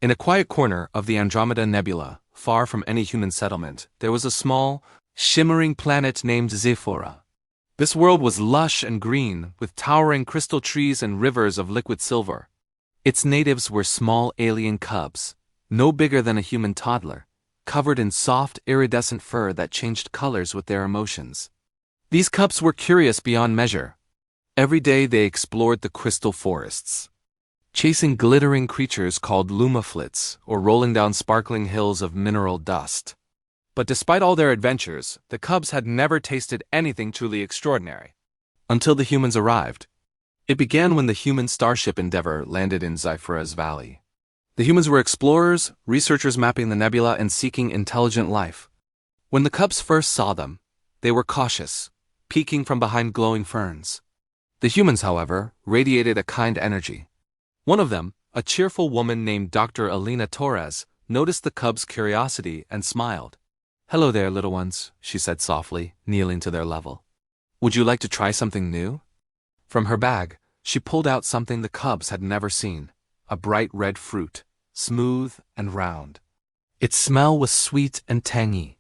In a quiet corner of the Andromeda Nebula, far from any human settlement, there was a small, shimmering planet named Zyphora. This world was lush and green, with towering crystal trees and rivers of liquid silver. Its natives were small alien cubs, no bigger than a human toddler, covered in soft, iridescent fur that changed colors with their emotions. These cubs were curious beyond measure. Every day they explored the crystal forests, chasing glittering creatures called lumaflits or rolling down sparkling hills of mineral dust. But despite all their adventures, the cubs had never tasted anything truly extraordinary. Until the humans arrived. It began when the human starship Endeavour landed in Zyphora's valley. The humans were explorers, researchers mapping the nebula and seeking intelligent life. When the cubs first saw them, they were cautious, peeking from behind glowing ferns. The humans, however, radiated a kind energy. One of them, a cheerful woman named Dr. Alina Torres, noticed the cubs' curiosity and smiled. "Hello there, little ones," she said softly, kneeling to their level. "Would you like to try something new?" From her bag, she pulled out something the cubs had never seen, a bright red fruit, smooth and round. Its smell was sweet and tangy.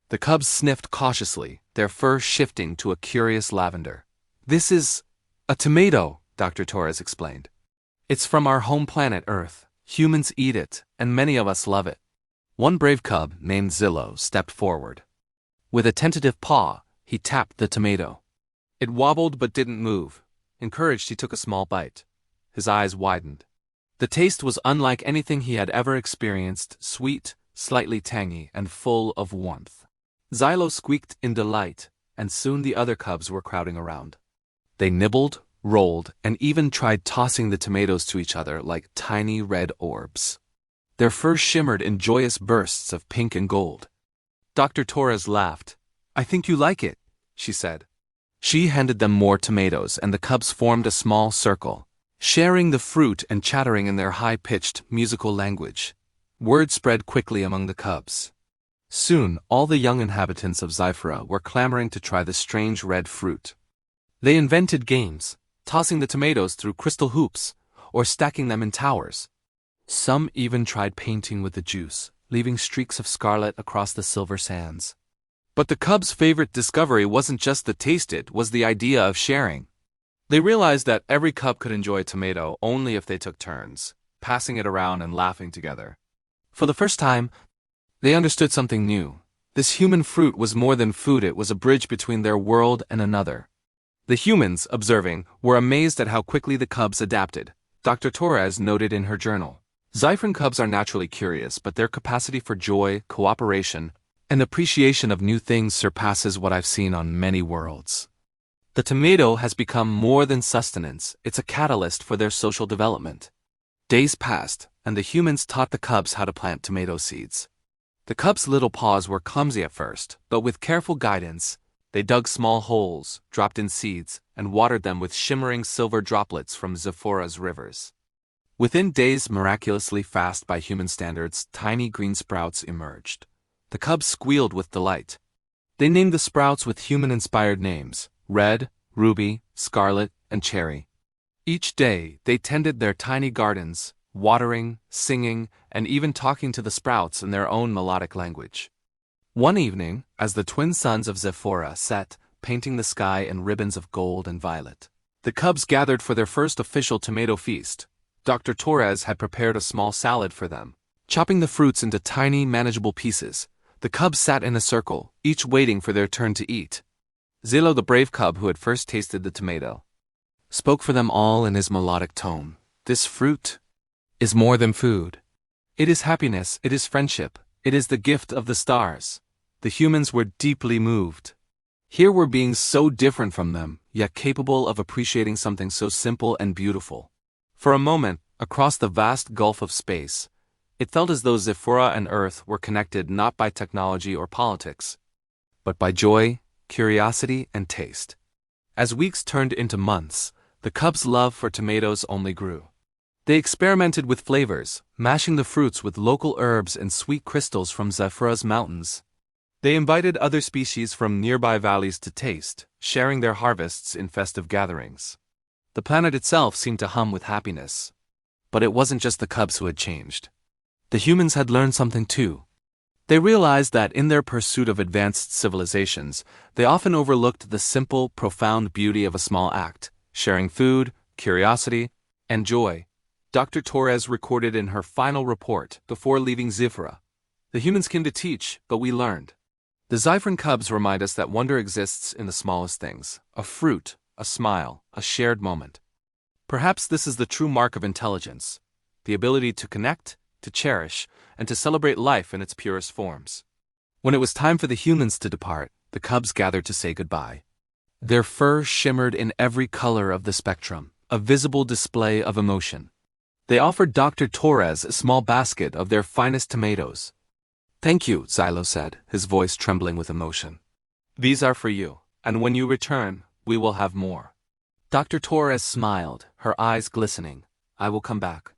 The cubs sniffed cautiously, their fur shifting to a curious lavender. "This is a tomato," Dr. Torres explained. "It's from our home planet Earth. Humans eat it, and many of us love it." One brave cub, named Zillow, stepped forward. With a tentative paw, he tapped the tomato. It wobbled but didn't move. Encouraged, he took a small bite. His eyes widened. The taste was unlike anything he had ever experienced, sweet, slightly tangy, and full of warmth. Zillow squeaked in delight, and soon the other cubs were crowding around. They nibbled, rolled, and even tried tossing the tomatoes to each other like tiny red orbs. Their fur shimmered in joyous bursts of pink and gold. Dr. Torres laughed. "I think you like it," she said. She handed them more tomatoes, and the cubs formed a small circle, sharing the fruit and chattering in their high-pitched, musical language. Word spread quickly among the cubs. Soon, all the young inhabitants of Zyphora were clamoring to try the strange red fruit. They invented games, tossing the tomatoes through crystal hoops, or stacking them in towers. Some even tried painting with the juice, leaving streaks of scarlet across the silver sands. But the cubs' favorite discovery wasn't just the taste, it was the idea of sharing. They realized that every cub could enjoy a tomato only if they took turns, passing it around and laughing together. For the first time, they understood something new. This human fruit was more than food, it was a bridge between their world and another. The humans, observing, were amazed at how quickly the cubs adapted. Dr. Torres noted in her journal, "Zyphran cubs are naturally curious, but their capacity for joy, cooperation, and appreciation of new things surpasses what I've seen on many worlds." The tomato has become more than sustenance, it's a catalyst for their social development. Days passed, and the humans taught the cubs how to plant tomato seeds. The cubs' little paws were clumsy at first, but with careful guidance, they dug small holes, dropped in seeds, and watered them with shimmering silver droplets from Zyphora's rivers. Within days, miraculously fast by human standards, tiny green sprouts emerged. The cubs squealed with delight. They named the sprouts with human-inspired names: Red, Ruby, Scarlet, and Cherry. Each day, they tended their tiny gardens, watering, singing, and even talking to the sprouts in their own melodic language. One evening, as the twin suns of Zyphora sat, painting the sky in ribbons of gold and violet, the cubs gathered for their first official tomato feast. Dr. Torres had prepared a small salad for them. Chopping the fruits into tiny, manageable pieces, the cubs sat in a circle, each waiting for their turn to eat. Zillow, the brave cub who had first tasted the tomato, spoke for them all in his melodic tone. "This fruit is more than food. It is happiness, it is friendship, it is the gift of the stars." The humans were deeply moved. Here were beings so different from them, yet capable of appreciating something so simple and beautiful. For a moment, across the vast gulf of space, it felt as though Zyphora and Earth were connected not by technology or politics, but by joy, curiosity, and taste. As weeks turned into months, the cubs' love for tomatoes only grew. They experimented with flavors, mashing the fruits with local herbs and sweet crystals from Zyphora's mountains. They invited other species from nearby valleys to taste, sharing their harvests in festive gatherings. The planet itself seemed to hum with happiness. But it wasn't just the cubs who had changed. The humans had learned something too. They realized that in their pursuit of advanced civilizations, they often overlooked the simple, profound beauty of a small act, sharing food, curiosity, and joy. Dr. Torres recorded in her final report before leaving Zyphora. The humans came to teach, but we learned. The Zyphran cubs remind us that wonder exists in the smallest things: a fruit, a smile, a shared moment. Perhaps this is the true mark of intelligence: the ability to connect, to cherish, and to celebrate life in its purest forms. When it was time for the humans to depart, the cubs gathered to say goodbye. Their fur shimmered in every color of the spectrum, a visible display of emotion. They offered Dr. Torres a small basket of their finest tomatoes. "Thank you," Zylo said, his voice trembling with emotion. "These are for you, and when you return, we will have more." Dr. Torres smiled, her eyes glistening. "I will come back.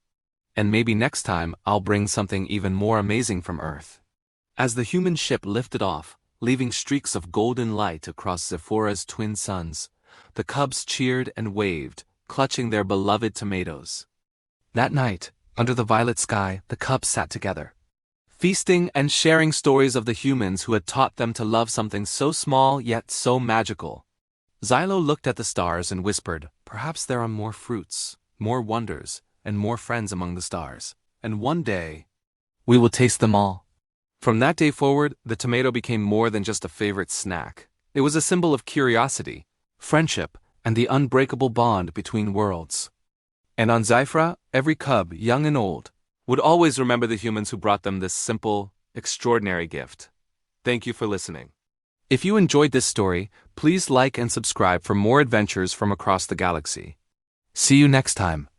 And maybe next time I'll bring something even more amazing from Earth." As the human ship lifted off, leaving streaks of golden light across Zyphora's twin suns, the cubs cheered and waved, clutching their beloved tomatoes. That night, under the violet sky, the cubs sat together, feasting and sharing stories of the humans who had taught them to love something so small yet so magical. Zylo looked at the stars and whispered, "Perhaps there are more fruits, more wonders, and more friends among the stars. And one day, we will taste them all." From that day forward, the tomato became more than just a favorite snack. It was a symbol of curiosity, friendship, and the unbreakable bond between worlds. And on Zyphora, every cub, young and old, would always remember the humans who brought them this simple, extraordinary gift. Thank you for listening. If you enjoyed this story, please like and subscribe for more adventures from across the galaxy. See you next time.